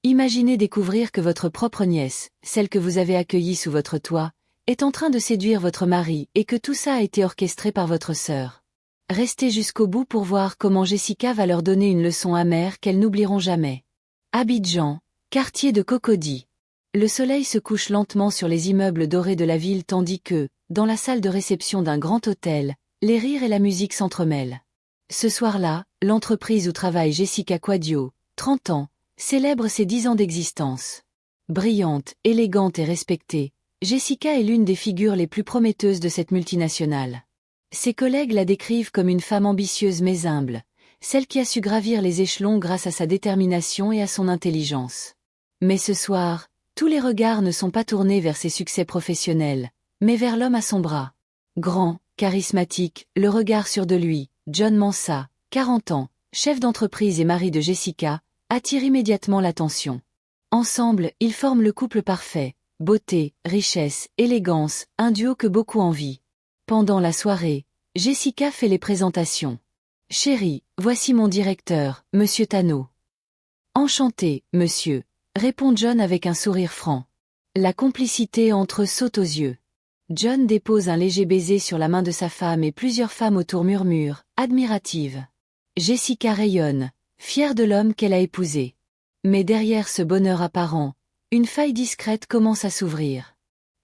Imaginez découvrir que votre propre nièce, celle que vous avez accueillie sous votre toit, est en train de séduire votre mari et que tout ça a été orchestré par votre sœur. Restez jusqu'au bout pour voir comment Jessica va leur donner une leçon amère qu'elles n'oublieront jamais. Abidjan, quartier de Cocody. Le soleil se couche lentement sur les immeubles dorés de la ville tandis que, dans la salle de réception d'un grand hôtel, les rires et la musique s'entremêlent. Ce soir-là, l'entreprise où travaille Jessica Quadio, 30 ans, célèbre ses 10 ans d'existence. Brillante, élégante et respectée, Jessica est l'une des figures les plus prometteuses de cette multinationale. Ses collègues la décrivent comme une femme ambitieuse mais humble, celle qui a su gravir les échelons grâce à sa détermination et à son intelligence. Mais ce soir, tous les regards ne sont pas tournés vers ses succès professionnels, mais vers l'homme à son bras. Grand, charismatique, le regard sûr de lui, John Mansa, 40 ans, chef d'entreprise et mari de Jessica, attire immédiatement l'attention. Ensemble, ils forment le couple parfait, beauté, richesse, élégance, un duo que beaucoup envient. Pendant la soirée, Jessica fait les présentations. « Chérie, voici mon directeur, Monsieur Tano. »« Enchanté, monsieur », répond John avec un sourire franc. La complicité entre eux saute aux yeux. John dépose un léger baiser sur la main de sa femme et plusieurs femmes autour murmurent, admiratives. Jessica rayonne, fière de l'homme qu'elle a épousé. Mais derrière ce bonheur apparent, une faille discrète commence à s'ouvrir.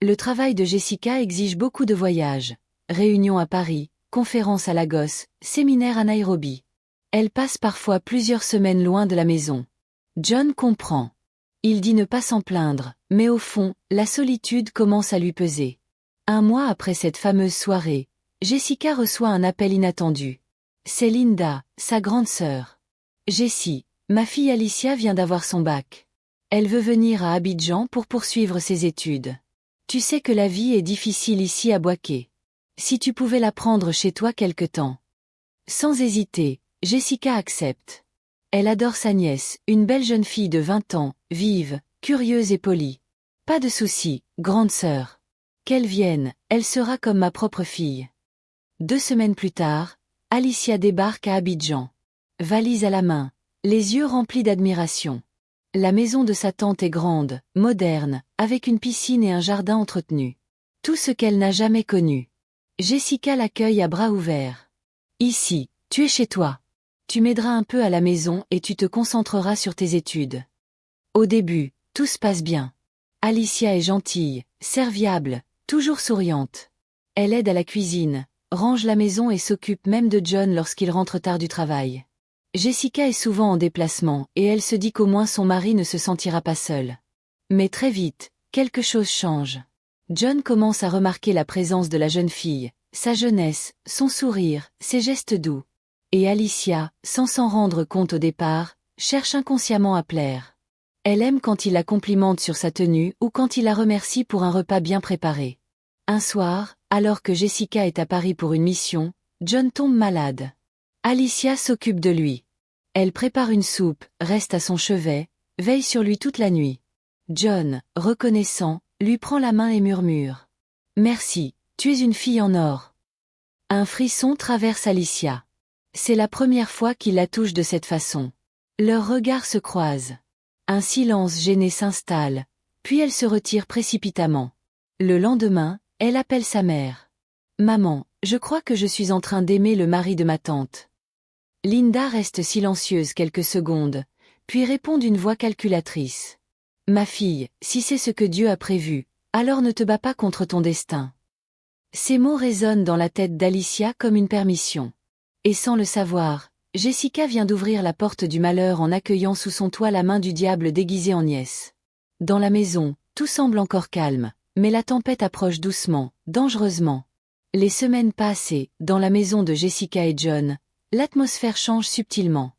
Le travail de Jessica exige beaucoup de voyages. Réunions à Paris, conférences à Lagos, séminaires à Nairobi. Elle passe parfois plusieurs semaines loin de la maison. John comprend. Il dit ne pas s'en plaindre, mais au fond, la solitude commence à lui peser. Un mois après cette fameuse soirée, Jessica reçoit un appel inattendu. C'est Linda, sa grande sœur. « Jessie, ma fille Alicia vient d'avoir son bac. Elle veut venir à Abidjan pour poursuivre ses études. Tu sais que la vie est difficile ici à Bouaké. Si tu pouvais la prendre chez toi quelque temps. » Sans hésiter, Jessica accepte. Elle adore sa nièce, une belle jeune fille de 20 ans, vive, curieuse et polie. Pas de souci, grande sœur. Qu'elle vienne, elle sera comme ma propre fille. 2 semaines plus tard, Alicia débarque à Abidjan. Valise à la main, les yeux remplis d'admiration. La maison de sa tante est grande, moderne, avec une piscine et un jardin entretenu. Tout ce qu'elle n'a jamais connu. Jessica l'accueille à bras ouverts. « Ici, tu es chez toi. Tu m'aideras un peu à la maison et tu te concentreras sur tes études. » Au début, tout se passe bien. Alicia est gentille, serviable, toujours souriante. Elle aide à la cuisine, range la maison et s'occupe même de John lorsqu'il rentre tard du travail. Jessica est souvent en déplacement et elle se dit qu'au moins son mari ne se sentira pas seul. Mais très vite, quelque chose change. John commence à remarquer la présence de la jeune fille, sa jeunesse, son sourire, ses gestes doux. Et Alicia, sans s'en rendre compte au départ, cherche inconsciemment à plaire. Elle aime quand il la complimente sur sa tenue ou quand il la remercie pour un repas bien préparé. Un soir, alors que Jessica est à Paris pour une mission, John tombe malade. Alicia s'occupe de lui. Elle prépare une soupe, reste à son chevet, veille sur lui toute la nuit. John, reconnaissant, lui prend la main et murmure. « Merci, tu es une fille en or. » Un frisson traverse Alicia. C'est la première fois qu'il la touche de cette façon. Leurs regards se croisent. Un silence gêné s'installe, puis elle se retire précipitamment. Le lendemain, elle appelle sa mère. « Maman, je crois que je suis en train d'aimer le mari de ma tante. » Linda reste silencieuse quelques secondes, puis répond d'une voix calculatrice. « Ma fille, si c'est ce que Dieu a prévu, alors ne te bats pas contre ton destin. » Ces mots résonnent dans la tête d'Alicia comme une permission. Et sans le savoir, Jessica vient d'ouvrir la porte du malheur en accueillant sous son toit la main du diable déguisée en nièce. Dans la maison, tout semble encore calme, mais la tempête approche doucement, dangereusement. Les semaines passent et, dans la maison de Jessica et John, l'atmosphère change subtilement.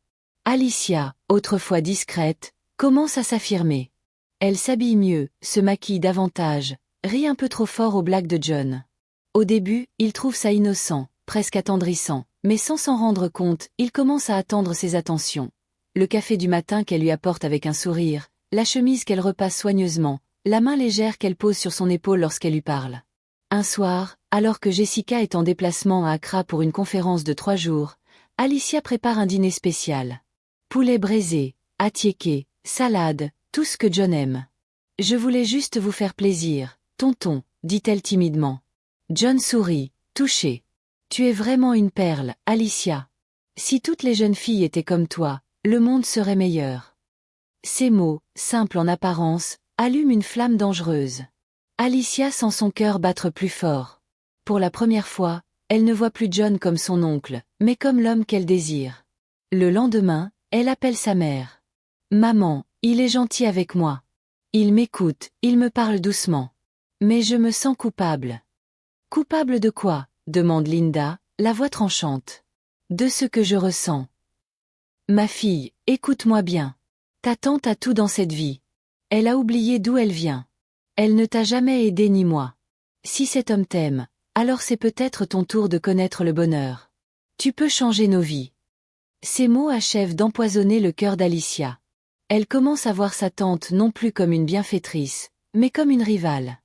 Alicia, autrefois discrète, commence à s'affirmer. Elle s'habille mieux, se maquille davantage, rit un peu trop fort aux blagues de John. Au début, il trouve ça innocent, presque attendrissant, mais sans s'en rendre compte, il commence à attendre ses attentions. Le café du matin qu'elle lui apporte avec un sourire, la chemise qu'elle repasse soigneusement, la main légère qu'elle pose sur son épaule lorsqu'elle lui parle. Un soir, alors que Jessica est en déplacement à Accra pour une conférence de 3 jours, Alicia prépare un dîner spécial. Poulet braisé, attiéké, salade, tout ce que John aime. Je voulais juste vous faire plaisir, tonton, dit-elle timidement. John sourit, touché. Tu es vraiment une perle, Alicia. Si toutes les jeunes filles étaient comme toi, le monde serait meilleur. Ces mots, simples en apparence, allument une flamme dangereuse. Alicia sent son cœur battre plus fort. Pour la première fois, elle ne voit plus John comme son oncle, mais comme l'homme qu'elle désire. Le lendemain, elle appelle sa mère. Maman, il est gentil avec moi. Il m'écoute, il me parle doucement. Mais je me sens coupable. Coupable de quoi? Demande Linda, la voix tranchante. De ce que je ressens. Ma fille, écoute-moi bien. Ta tante a tout dans cette vie. Elle a oublié d'où elle vient. Elle ne t'a jamais aidé ni moi. Si cet homme t'aime, alors c'est peut-être ton tour de connaître le bonheur. Tu peux changer nos vies. Ces mots achèvent d'empoisonner le cœur d'Alicia. Elle commence à voir sa tante non plus comme une bienfaitrice, mais comme une rivale.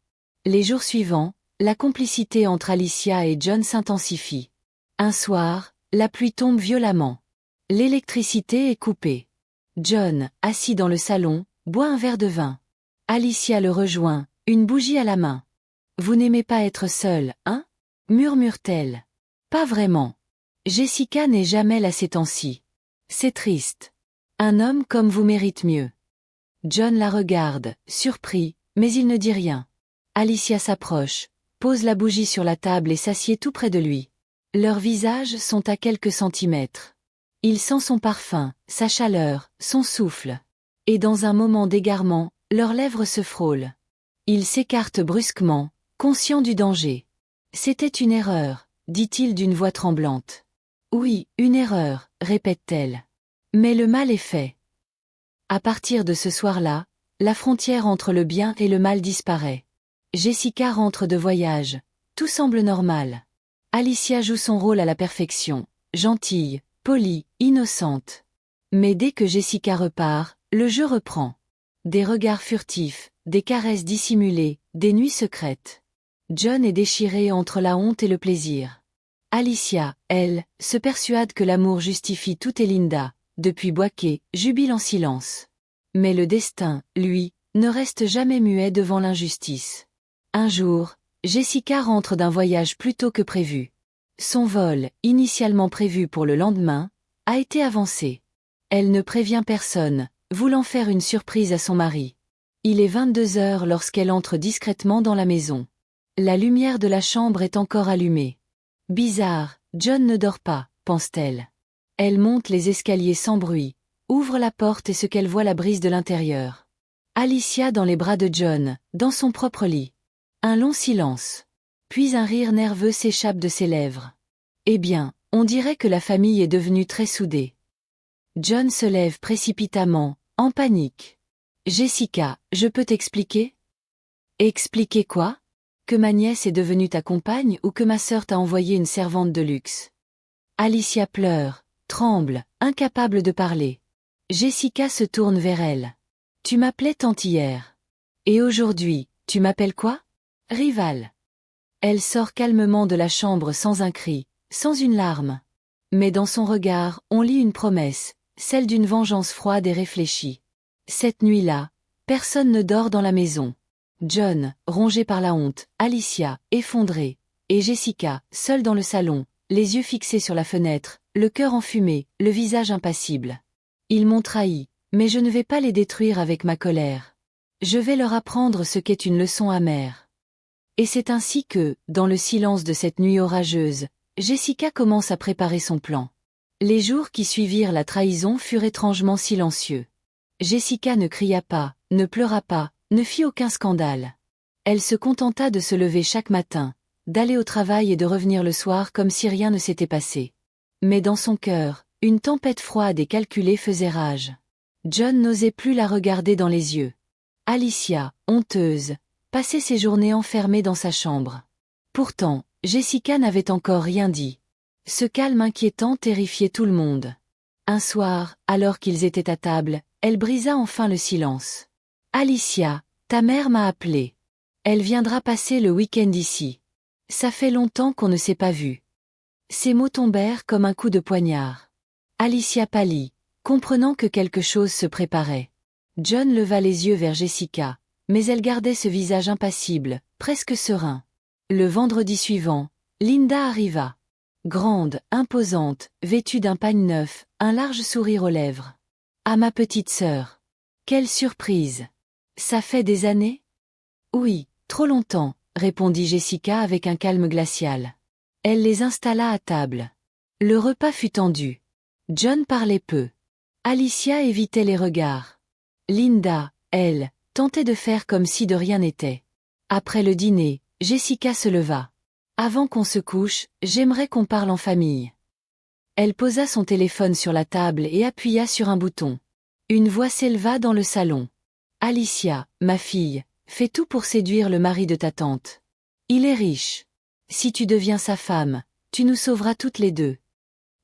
Les jours suivants, la complicité entre Alicia et John s'intensifie. Un soir, la pluie tombe violemment. L'électricité est coupée. John, assis dans le salon, boit un verre de vin. Alicia le rejoint, une bougie à la main. Vous n'aimez pas être seule, hein? Murmure-t-elle. Pas vraiment. Jessica n'est jamais là ces temps-ci. C'est triste. Un homme comme vous mérite mieux. John la regarde, surpris, mais il ne dit rien. Alicia s'approche, pose la bougie sur la table et s'assied tout près de lui. Leurs visages sont à quelques centimètres. Il sent son parfum, sa chaleur, son souffle. Et dans un moment d'égarement, leurs lèvres se frôlent. Il s'écarte brusquement, conscient du danger. C'était une erreur, dit-il d'une voix tremblante. Oui, une erreur, répète-t-elle. Mais le mal est fait. À partir de ce soir-là, la frontière entre le bien et le mal disparaît. Jessica rentre de voyage. Tout semble normal. Alicia joue son rôle à la perfection, gentille, polie, innocente. Mais dès que Jessica repart, le jeu reprend. Des regards furtifs, des caresses dissimulées, des nuits secrètes. John est déchiré entre la honte et le plaisir. Alicia, elle, se persuade que l'amour justifie tout et Linda, depuis Boisquet, jubile en silence. Mais le destin, lui, ne reste jamais muet devant l'injustice. Un jour, Jessica rentre d'un voyage plus tôt que prévu. Son vol, initialement prévu pour le lendemain, a été avancé. Elle ne prévient personne, voulant faire une surprise à son mari. Il est 22 heures lorsqu'elle entre discrètement dans la maison. La lumière de la chambre est encore allumée. Bizarre, John ne dort pas, pense-t-elle. Elle monte les escaliers sans bruit, ouvre la porte et ce qu'elle voit la brise de l'intérieur. Alicia dans les bras de John, dans son propre lit. Un long silence. Puis un rire nerveux s'échappe de ses lèvres. Eh bien, on dirait que la famille est devenue très soudée. John se lève précipitamment, en panique. Jessica, je peux t'expliquer? Expliquer quoi? Que ma nièce est devenue ta compagne ou que ma sœur t'a envoyé une servante de luxe? Alicia pleure, tremble, incapable de parler. Jessica se tourne vers elle. Tu m'appelais tante hier. Et aujourd'hui, tu m'appelles quoi? Rivale. Elle sort calmement de la chambre sans un cri, sans une larme. Mais dans son regard, on lit une promesse, celle d'une vengeance froide et réfléchie. Cette nuit-là, personne ne dort dans la maison. John, rongé par la honte, Alicia, effondrée, et Jessica, seule dans le salon, les yeux fixés sur la fenêtre, le cœur enfumé, le visage impassible. Ils m'ont trahi, mais je ne vais pas les détruire avec ma colère. Je vais leur apprendre ce qu'est une leçon amère. Et c'est ainsi que, dans le silence de cette nuit orageuse, Jessica commence à préparer son plan. Les jours qui suivirent la trahison furent étrangement silencieux. Jessica ne cria pas, ne pleura pas, ne fit aucun scandale. Elle se contenta de se lever chaque matin, d'aller au travail et de revenir le soir comme si rien ne s'était passé. Mais dans son cœur, une tempête froide et calculée faisait rage. John n'osait plus la regarder dans les yeux. Alicia, honteuse, passait ses journées enfermée dans sa chambre. Pourtant, Jessica n'avait encore rien dit. Ce calme inquiétant terrifiait tout le monde. Un soir, alors qu'ils étaient à table, elle brisa enfin le silence. « Alicia, ta mère m'a appelée. Elle viendra passer le week-end ici. Ça fait longtemps qu'on ne s'est pas vu. » Ces mots tombèrent comme un coup de poignard. Alicia pâlit, comprenant que quelque chose se préparait. John leva les yeux vers Jessica, mais elle gardait ce visage impassible, presque serein. Le vendredi suivant, Linda arriva. Grande, imposante, vêtue d'un pagne neuf, un large sourire aux lèvres. « À ma petite sœur. Quelle surprise. Ça fait des années ? » « Oui, trop longtemps, » répondit Jessica avec un calme glacial. Elle les installa à table. Le repas fut tendu. John parlait peu. Alicia évitait les regards. Linda, elle, tentait de faire comme si de rien n'était. Après le dîner, Jessica se leva. « Avant qu'on se couche, j'aimerais qu'on parle en famille. » Elle posa son téléphone sur la table et appuya sur un bouton. Une voix s'éleva dans le salon. « Alicia, ma fille, fais tout pour séduire le mari de ta tante. Il est riche. Si tu deviens sa femme, tu nous sauveras toutes les deux. »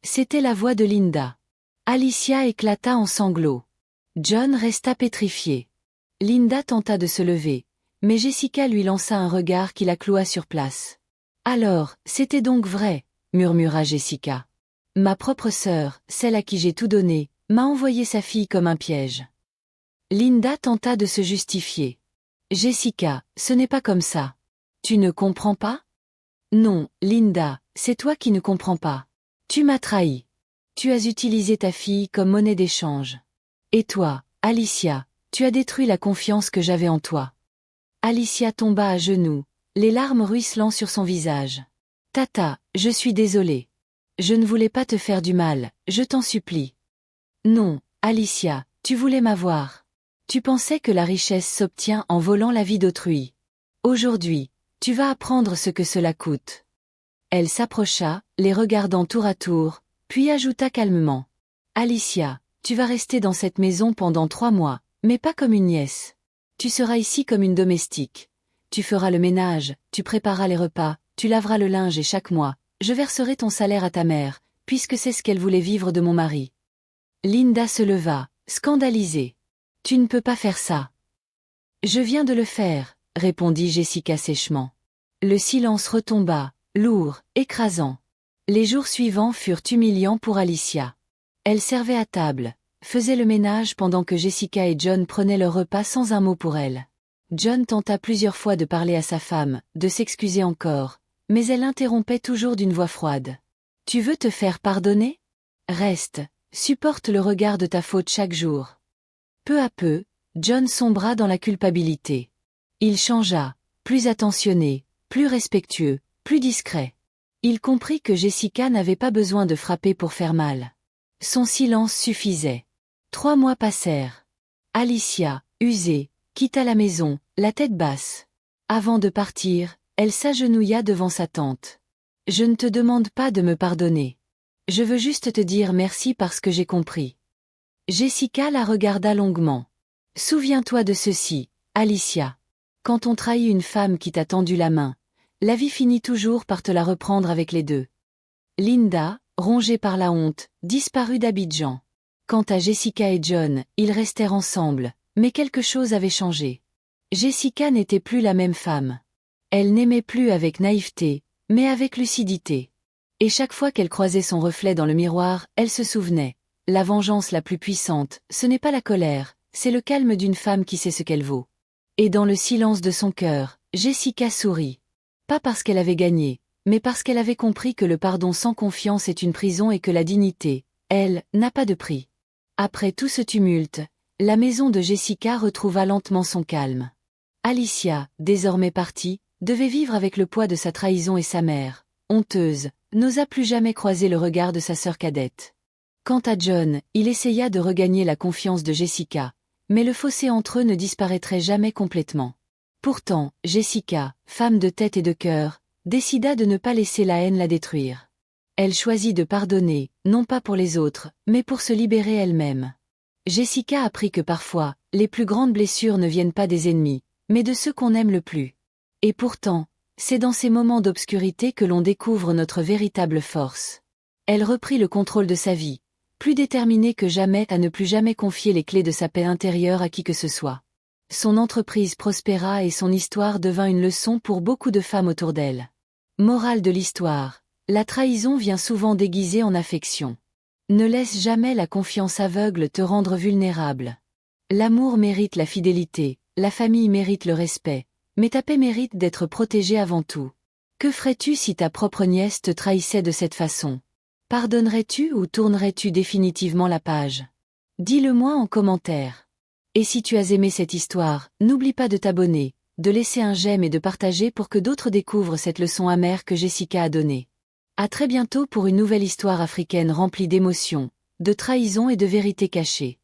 C'était la voix de Linda. Alicia éclata en sanglots. John resta pétrifié. Linda tenta de se lever, mais Jessica lui lança un regard qui la cloua sur place. « Alors, c'était donc vrai, » murmura Jessica. « Ma propre sœur, celle à qui j'ai tout donné, m'a envoyé sa fille comme un piège. » Linda tenta de se justifier. « Jessica, ce n'est pas comme ça. Tu ne comprends pas ? » « Non, Linda, c'est toi qui ne comprends pas. Tu m'as trahi. Tu as utilisé ta fille comme monnaie d'échange. Et toi, Alicia, tu as détruit la confiance que j'avais en toi. » Alicia tomba à genoux, les larmes ruisselant sur son visage. « Tata, je suis désolée. Je ne voulais pas te faire du mal, je t'en supplie. »« Non, Alicia, tu voulais m'avoir. Tu pensais que la richesse s'obtient en volant la vie d'autrui. Aujourd'hui, tu vas apprendre ce que cela coûte. » Elle s'approcha, les regardant tour à tour, puis ajouta calmement. « Alicia, tu vas rester dans cette maison pendant 3 mois, mais pas comme une nièce. Tu seras ici comme une domestique. Tu feras le ménage, tu prépareras les repas, tu laveras le linge et chaque mois, je verserai ton salaire à ta mère, puisque c'est ce qu'elle voulait vivre de mon mari. » Linda se leva, scandalisée. « Tu ne peux pas faire ça. »« Je viens de le faire, » répondit Jessica sèchement. Le silence retomba, lourd, écrasant. Les jours suivants furent humiliants pour Alicia. Elle servait à table, faisait le ménage pendant que Jessica et John prenaient leur repas sans un mot pour elle. John tenta plusieurs fois de parler à sa femme, de s'excuser encore, mais elle interrompait toujours d'une voix froide. « Tu veux te faire pardonner ? Reste, supporte le regard de ta faute chaque jour. » Peu à peu, John sombra dans la culpabilité. Il changea, plus attentionné, plus respectueux, plus discret. Il comprit que Jessica n'avait pas besoin de frapper pour faire mal. Son silence suffisait. 3 mois passèrent. Alicia, usée, quitta la maison, la tête basse. Avant de partir, elle s'agenouilla devant sa tante. « Je ne te demande pas de me pardonner. Je veux juste te dire merci parce que j'ai compris. » Jessica la regarda longuement. « Souviens-toi de ceci, Alicia. Quand on trahit une femme qui t'a tendu la main, la vie finit toujours par te la reprendre avec les deux. » Linda, rongée par la honte, disparut d'Abidjan. Quant à Jessica et John, ils restèrent ensemble, mais quelque chose avait changé. Jessica n'était plus la même femme. Elle n'aimait plus avec naïveté, mais avec lucidité. Et chaque fois qu'elle croisait son reflet dans le miroir, elle se souvenait. La vengeance la plus puissante, ce n'est pas la colère, c'est le calme d'une femme qui sait ce qu'elle vaut. Et dans le silence de son cœur, Jessica sourit. Pas parce qu'elle avait gagné, mais parce qu'elle avait compris que le pardon sans confiance est une prison et que la dignité, elle, n'a pas de prix. Après tout ce tumulte, la maison de Jessica retrouva lentement son calme. Alicia, désormais partie, devait vivre avec le poids de sa trahison et sa mère, honteuse, n'osa plus jamais croiser le regard de sa sœur cadette. Quant à John, il essaya de regagner la confiance de Jessica, mais le fossé entre eux ne disparaîtrait jamais complètement. Pourtant, Jessica, femme de tête et de cœur, décida de ne pas laisser la haine la détruire. Elle choisit de pardonner, non pas pour les autres, mais pour se libérer elle-même. Jessica apprit que parfois, les plus grandes blessures ne viennent pas des ennemis, mais de ceux qu'on aime le plus. Et pourtant, c'est dans ces moments d'obscurité que l'on découvre notre véritable force. Elle reprit le contrôle de sa vie, plus déterminée que jamais à ne plus jamais confier les clés de sa paix intérieure à qui que ce soit. Son entreprise prospéra et son histoire devint une leçon pour beaucoup de femmes autour d'elle. Morale de l'histoire, la trahison vient souvent déguisée en affection. Ne laisse jamais la confiance aveugle te rendre vulnérable. L'amour mérite la fidélité, la famille mérite le respect, mais ta paix mérite d'être protégée avant tout. Que ferais-tu si ta propre nièce te trahissait de cette façon? Pardonnerais-tu ou tournerais-tu définitivement la page? Dis-le-moi en commentaire. Et si tu as aimé cette histoire, n'oublie pas de t'abonner, de laisser un j'aime et de partager pour que d'autres découvrent cette leçon amère que Jessica a donnée. À très bientôt pour une nouvelle histoire africaine remplie d'émotions, de trahison et de vérités cachées.